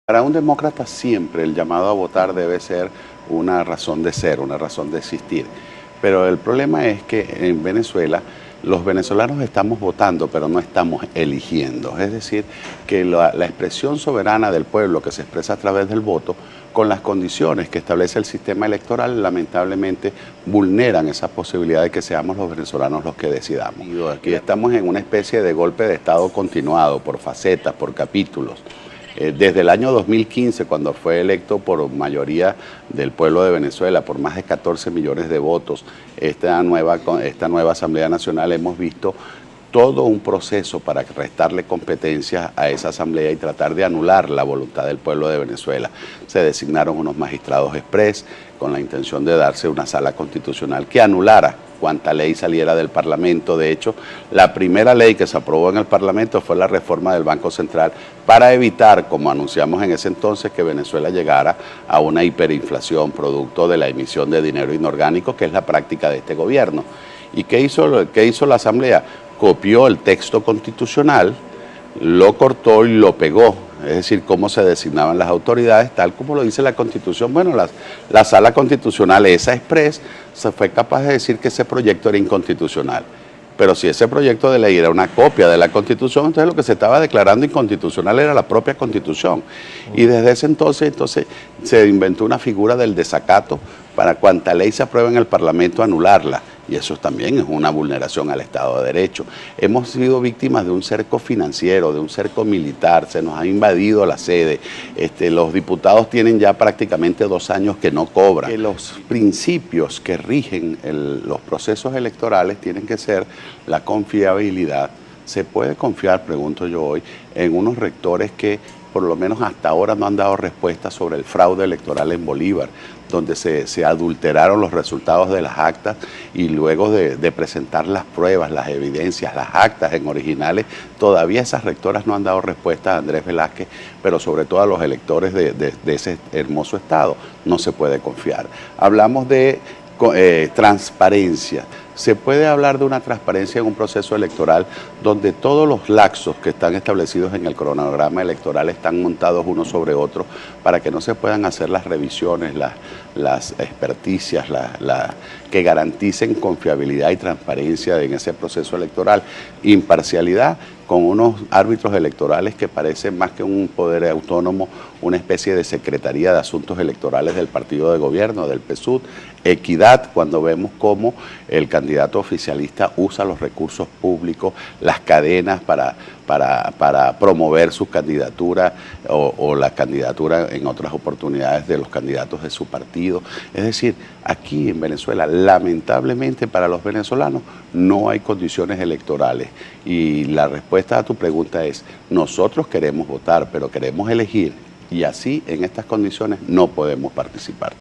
Para un demócrata siempre el llamado a votar debe ser una razón de ser, una razón de existir. Pero el problema es que en Venezuela los venezolanos estamos votando, pero no estamos eligiendo. Es decir, que la expresión soberana del pueblo que se expresa a través del voto, con las condiciones que establece el sistema electoral, lamentablemente vulneran esa posibilidad de que seamos los venezolanos los que decidamos. Aquí estamos en una especie de golpe de Estado continuado, por facetas, por capítulos. Desde el año 2015, cuando fue electo por mayoría del pueblo de Venezuela, por más de 14 millones de votos, esta nueva Asamblea Nacional, hemos visto todo un proceso para restarle competencias a esa asamblea y tratar de anular la voluntad del pueblo de Venezuela. Se designaron unos magistrados express con la intención de darse una sala constitucional que anulara cuanta ley saliera del Parlamento. De hecho, la primera ley que se aprobó en el Parlamento fue la reforma del Banco Central para evitar, como anunciamos en ese entonces, que Venezuela llegara a una hiperinflación producto de la emisión de dinero inorgánico, que es la práctica de este gobierno. ¿Y qué hizo la Asamblea? Copió el texto constitucional, lo cortó y lo pegó, es decir, cómo se designaban las autoridades, tal como lo dice la Constitución. Bueno, la Sala Constitucional, esa express, se fue capaz de decir que ese proyecto era inconstitucional. Pero si ese proyecto de ley era una copia de la Constitución, entonces lo que se estaba declarando inconstitucional era la propia Constitución. Y desde ese entonces se inventó una figura del desacato para cuanta ley se aprueba en el Parlamento anularla. Y eso también es una vulneración al Estado de Derecho. Hemos sido víctimas de un cerco financiero, de un cerco militar, se nos ha invadido la sede. Los diputados tienen ya prácticamente 2 años que no cobran. Los principios que rigen los procesos electorales tienen que ser la confiabilidad. ¿Se puede confiar, pregunto yo hoy, en unos rectores que por lo menos hasta ahora no han dado respuesta sobre el fraude electoral en Bolívar, donde se adulteraron los resultados de las actas y luego de presentar las pruebas, las evidencias, las actas en originales, todavía esas rectoras no han dado respuesta a Andrés Velázquez, pero sobre todo a los electores de ese hermoso estado? No se puede confiar. Hablamos de transparencia. Se puede hablar de una transparencia en un proceso electoral donde todos los laxos que están establecidos en el cronograma electoral están montados uno sobre otro para que no se puedan hacer las revisiones, las experticias, que garanticen confiabilidad y transparencia en ese proceso electoral, imparcialidad, con unos árbitros electorales que parecen más que un poder autónomo, una especie de Secretaría de Asuntos Electorales del partido de gobierno, del PSUV, equidad, cuando vemos cómo el candidato oficialista usa los recursos públicos, las cadenas para promover su candidatura o la candidatura en otras oportunidades de los candidatos de su partido. Es decir, aquí en Venezuela, lamentablemente para los venezolanos, no hay condiciones electorales. Y la respuesta a tu pregunta es, nosotros queremos votar, pero queremos elegir, y así en estas condiciones no podemos participar.